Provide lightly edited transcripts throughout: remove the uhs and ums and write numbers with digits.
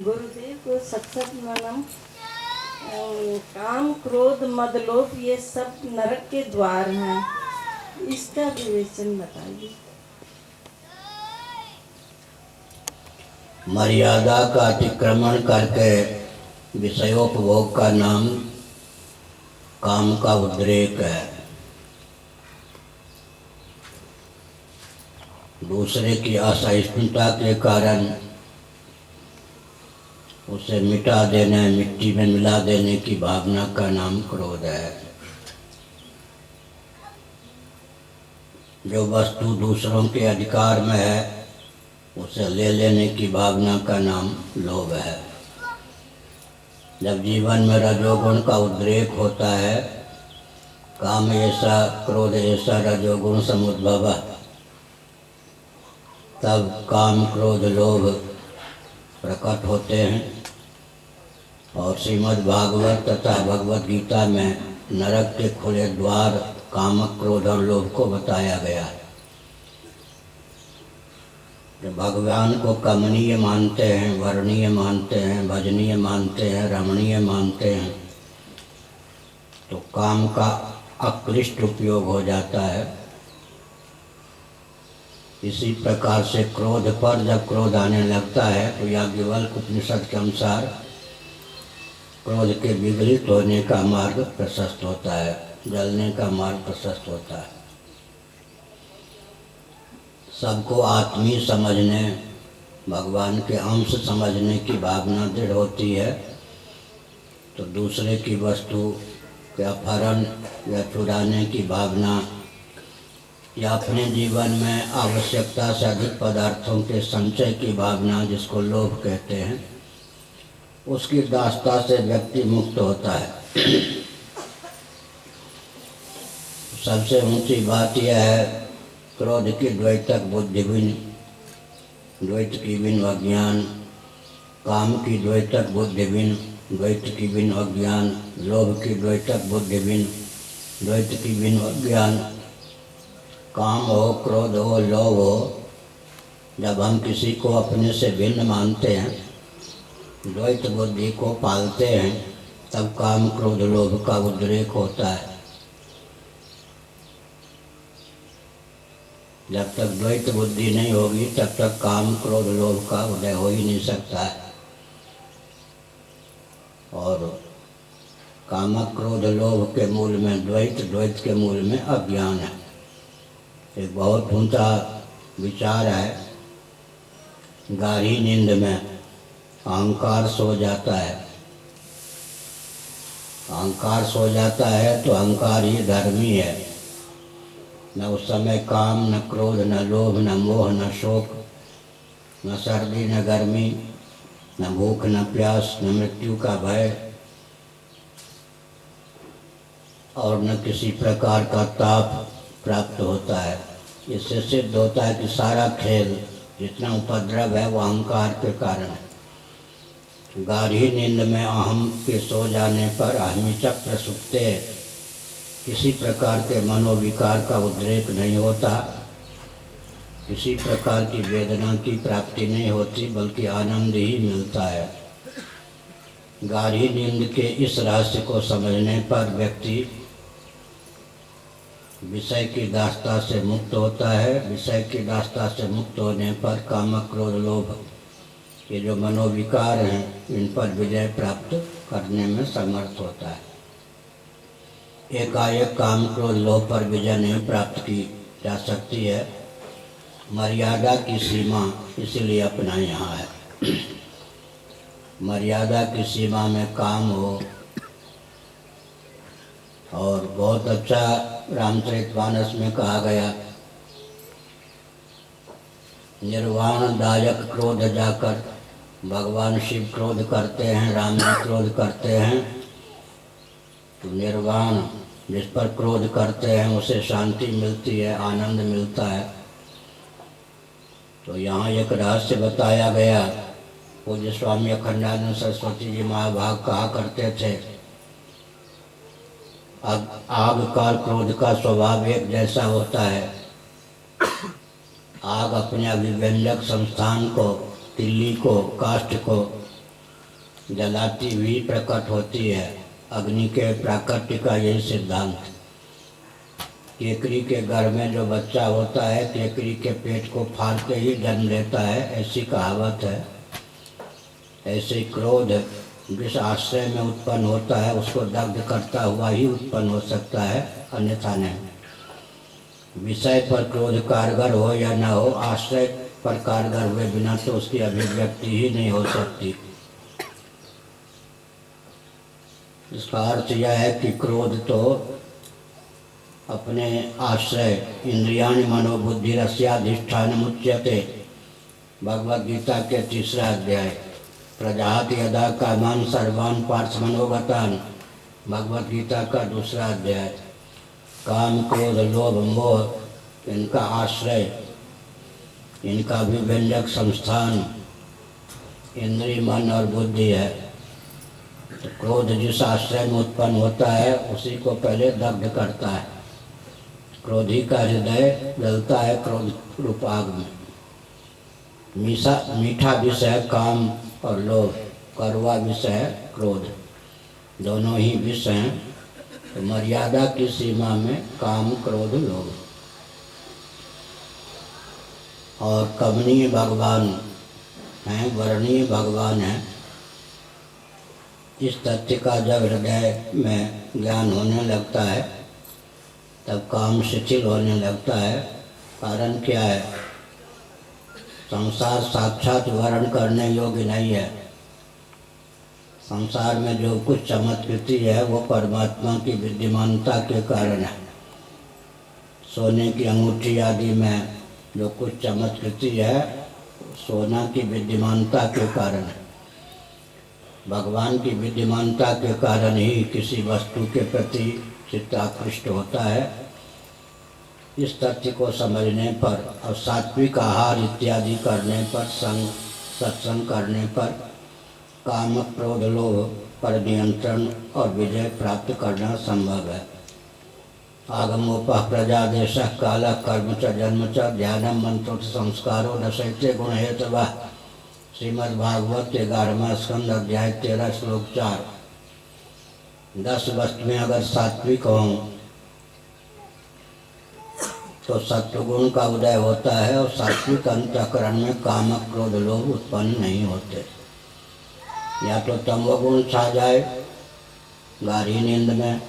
गुरुदेव को सत्सत मनम। काम क्रोध मद लोभ ये सब नरक के द्वार हैं, इसका विवेचन बताइए। मर्यादा का अतिक्रमण करके विषयोपभोग का नाम काम का उद्रेक है। दूसरे की असहिष्णुता के कारण उसे मिटा देने, मिट्टी में मिला देने की भावना का नाम क्रोध है। जो वस्तु दूसरों के अधिकार में है उसे ले लेने की भावना का नाम लोभ है। जब जीवन में रजोगुण का उद्रेक होता है, काम ऐसा क्रोध ऐसा रजोगुण समुद्भव, तब काम क्रोध लोभ प्रकट होते हैं। और श्रीमद् भागवत तथा भगवद गीता में नरक के खुले द्वार काम क्रोध और लोभ को बताया गया है। जो भगवान को कमनीय मानते हैं, वर्णीय मानते हैं, भजनीय मानते हैं, रमणीय मानते हैं, तो काम का अक्लिष्ट उपयोग हो जाता है। इसी प्रकार से क्रोध पर जब क्रोध आने लगता है तो याज्ञवल्क्य उपनिषद के अनुसार क्रोध के विगलित होने का मार्ग प्रशस्त होता है, जलने का मार्ग प्रशस्त होता है। सबको आत्मीय समझने, भगवान के अंश समझने की भावना दृढ़ होती है, तो दूसरे की वस्तु के अपहरण या चुराने की भावना या अपने जीवन में आवश्यकता से अधिक पदार्थों के संचय की भावना, जिसको लोभ कहते हैं, उसकी दास्ता से व्यक्ति मुक्त होता है। सबसे ऊंची बात यह है, क्रोध की द्वैतक बुद्धि बिन, द्वैत की बिन अज्ञान, काम की द्वैतक बुद्धि बिन, द्वैत की बिन अज्ञान, लोभ की द्वैतक बुद्धि बिन, द्वैत की बिन अज्ञान। काम हो, क्रोध हो, लोभ हो, जब हम किसी को अपने से भिन्न मानते हैं, द्वैत बुद्धि को पालते हैं, तब काम क्रोध लोभ का उद्रेक होता है। जब तक द्वैत बुद्धि नहीं होगी तब तक काम क्रोध लोभ का उदय हो ही नहीं सकता है। और काम क्रोध लोभ के मूल में द्वैत, द्वैत के मूल में अज्ञान है। एक बहुत ऊंचा विचार है, गाढ़ी नींद में अहंकार सो जाता है। अहंकार सो जाता है तो अहंकार ही धर्मी है। न उस समय काम, न क्रोध, न लोभ, न मोह, न शोक, न सर्दी, न गर्मी, न भूख, न प्यास, न मृत्यु का भय, और न किसी प्रकार का ताप प्राप्त होता है। इससे सिद्ध होता है कि सारा खेल, जितना उपद्रव है, वो अहंकार के कारण है। गाढ़ी नींद में अहम के सो जाने पर अहमिचक प्रसुप्ते, किसी प्रकार के मनोविकार का उद्रेक नहीं होता, किसी प्रकार की वेदना की प्राप्ति नहीं होती, बल्कि आनंद ही मिलता है। गाढ़ी नींद के इस रहस्य को समझने पर व्यक्ति विषय की दास्ता से मुक्त होता है। विषय की दास्ता से मुक्त होने पर काम क्रोध लोभ, ये जो मनोविकार हैं, इन पर विजय प्राप्त करने में समर्थ होता है। एकाएक काम क्रोध लोभ पर विजय नहीं प्राप्त की जा सकती है। मर्यादा की सीमा इसीलिए अपना यहाँ है। मर्यादा की सीमा में काम हो। और बहुत अच्छा रामचरितमानस में कहा गया, निर्वाण दायक क्रोध जाकर, भगवान शिव क्रोध करते हैं, राम जी क्रोध करते हैं, तो निर्वाण जिस पर क्रोध करते हैं उसे शांति मिलती है, आनंद मिलता है। तो यहाँ एक रहस्य बताया गया। पूज्य स्वामी अखंडानंद सरस्वती जी महाभाग कहा करते थे, आग का क्रोध का स्वभाव एक जैसा होता है। आग अपने अभिव्यंजक संस्थान को, तिल्ली को, काष्ठ को जलाती हुई प्रकट होती है। अग्नि के प्राकट्य का यही सिद्धांत। केकड़ी के घर में जो बच्चा होता है केकड़ी के पेट को फाड़ के ही जन्म लेता है, ऐसी कहावत है। ऐसे क्रोध जिस आश्रय में उत्पन्न होता है उसको दग्ध करता हुआ ही उत्पन्न हो सकता है, अन्यथा नहीं। विषय पर क्रोध कारगर हो या न हो, आश्रय पर कारगर हुए बिना तो उसकी अभिव्यक्ति ही नहीं हो सकती। इसका अर्थ यह है कि क्रोध तो अपने आश्रय इंद्रियाणि मनोबुद्धि रस्याधिष्ठान मुच्यते, भगवद गीता के 3रा अध्याय। प्रजाति यदा कामान सर्वान पार्थ मनोगतान, भगवद गीता का 2रा अध्याय। काम क्रोध लोभ मोह इनका आश्रय, इनका अभिव्यंजक संस्थान इंद्रिय मन और बुद्धि है। तो क्रोध जिस आश्रय में उत्पन्न होता है उसी को पहले दग्ध करता है। क्रोधी का हृदय जलता है क्रोध रूप आग में। मीठा विष है काम और लोभ, कड़वा विष है क्रोध। दोनों ही विष हैं। तो मर्यादा की सीमा में काम क्रोध लोभ। और कमनीय भगवान हैं, वर्णीय भगवान हैं। इस तथ्य का जब हृदय में ज्ञान होने लगता है तब काम शिथिल होने लगता है। कारण क्या है? संसार साक्षात वर्ण करने योग्य नहीं है। संसार में जो कुछ चमत्कृति है वो परमात्मा की विद्यमानता के कारण है। सोने की अंगूठी आदि में जो कुछ चमत्कृति है सोना की विद्यमानता के कारण है। भगवान की विद्यमानता के कारण ही किसी वस्तु के प्रति चित्त आकृष्ट होता है। इस तथ्य को समझने पर और सात्विक आहार इत्यादि करने पर, सत्संग करने पर काम क्रोध लोभ पर नियंत्रण और विजय प्राप्त करना संभव है। आगमोपः प्रजादेश काल कर्म च जन्म च ध्यानम मंत्रोक्त संस्कारो न शैत्य गुण हेतवः। श्रीमद्भागवत 11वां स्कंद अध्याय 13 श्लोक 4। 10 वस्तु में अगर सात्विक हों तो सत्वगुण का उदय होता है और सात्विक अंतःकरण में काम क्रोध लोभ उत्पन्न नहीं होते। या तो तमोगुण छा जाए गाढ़ी नींद में,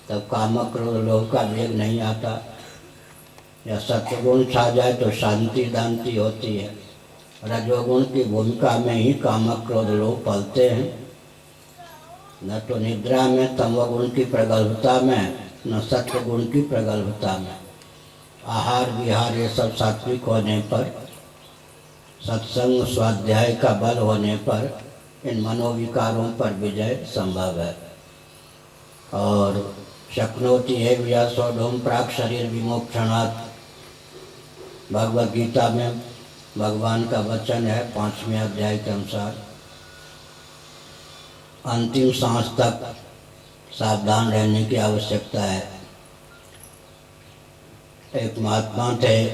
तब काम क्रोध लोभ का वेग नहीं आता। या सत्वगुण छा जाए तो शांति दांति होती है। रजोगुण की भूमिका में ही काम क्रोध लोभ पलते हैं। न तो निद्रा में तमोगुण की प्रगल्भता में, न सत्वगुण की प्रगल्भता में। आहार विहार ये सब सात्विक होने पर, सत्संग स्वाध्याय का बल होने पर इन मनोविकारों पर विजय संभव है। और शक्नोति एव या स्वधूम प्राक शरीर विमोक्षणात्, भगवद गीता में भगवान का वचन है 5वें अध्याय के अनुसार। अंतिम सांस तक सावधान रहने की आवश्यकता है। एक महात्मा थे,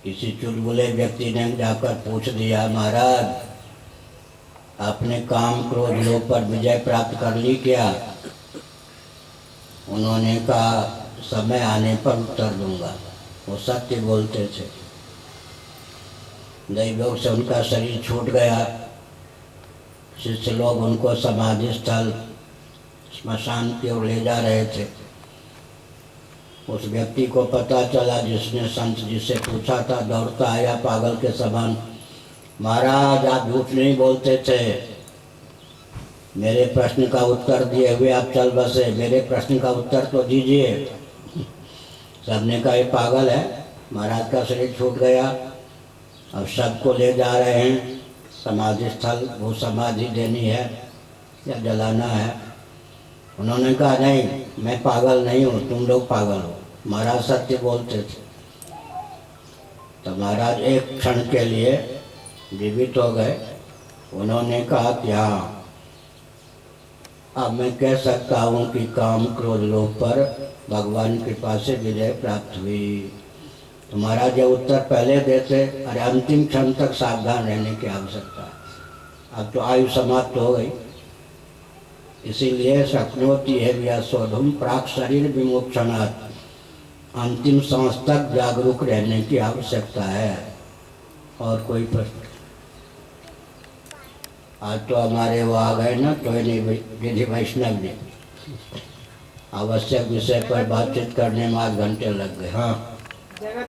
किसी चुलबुले व्यक्ति ने जाकर पूछ दिया, महाराज आपने काम क्रोध लोभ पर विजय प्राप्त कर ली क्या? उन्होंने कहा समय आने पर उत्तर दूंगा। वो सत्य बोलते थे। दैवयोग से उनका शरीर छूट गया। शिष्य लोग उनको समाधि स्थल श्मशान की ओर ले जा रहे थे। उस व्यक्ति को पता चला, जिसने संत जी से पूछा था, दौड़ता आया पागल के समान, महाराज आप झूठ नहीं बोलते थे, मेरे प्रश्न का उत्तर दिए हुए आप चल बसे, मेरे प्रश्न का उत्तर तो दीजिए। सबने कहा ये पागल है, महाराज का शरीर छूट गया, अब सबको ले जा रहे हैं समाधि स्थल, वो समाधि देनी है या जलाना है। उन्होंने कहा नहीं मैं पागल नहीं हूँ, तुम लोग पागल हो, महाराज सत्य बोलते थे। तो महाराज एक क्षण के लिए जीवित हो गए। उन्होंने कहा कि हाँ अब मैं कह सकता हूँ कि काम क्रोध लोभ पर भगवान की कृपा से विजय प्राप्त हुई। तो महाराज ये उत्तर पहले देते, अरे अंतिम क्षण तक सावधान रहने की आवश्यकता है। अब तो आयु समाप्त हो गई, इसीलिए शक्नोति है व्यासोधुम प्राक शरीर विमोक्षणात्, अंतिम सांस तक जागरूक रहने की आवश्यकता है। और कोई प्रश्न? आज तो हमारे वो आ गए ना, तो विधि वैष्णव जी, आवश्यक विषय पर बातचीत करने में 8 घंटे लग गए। हाँ, जगत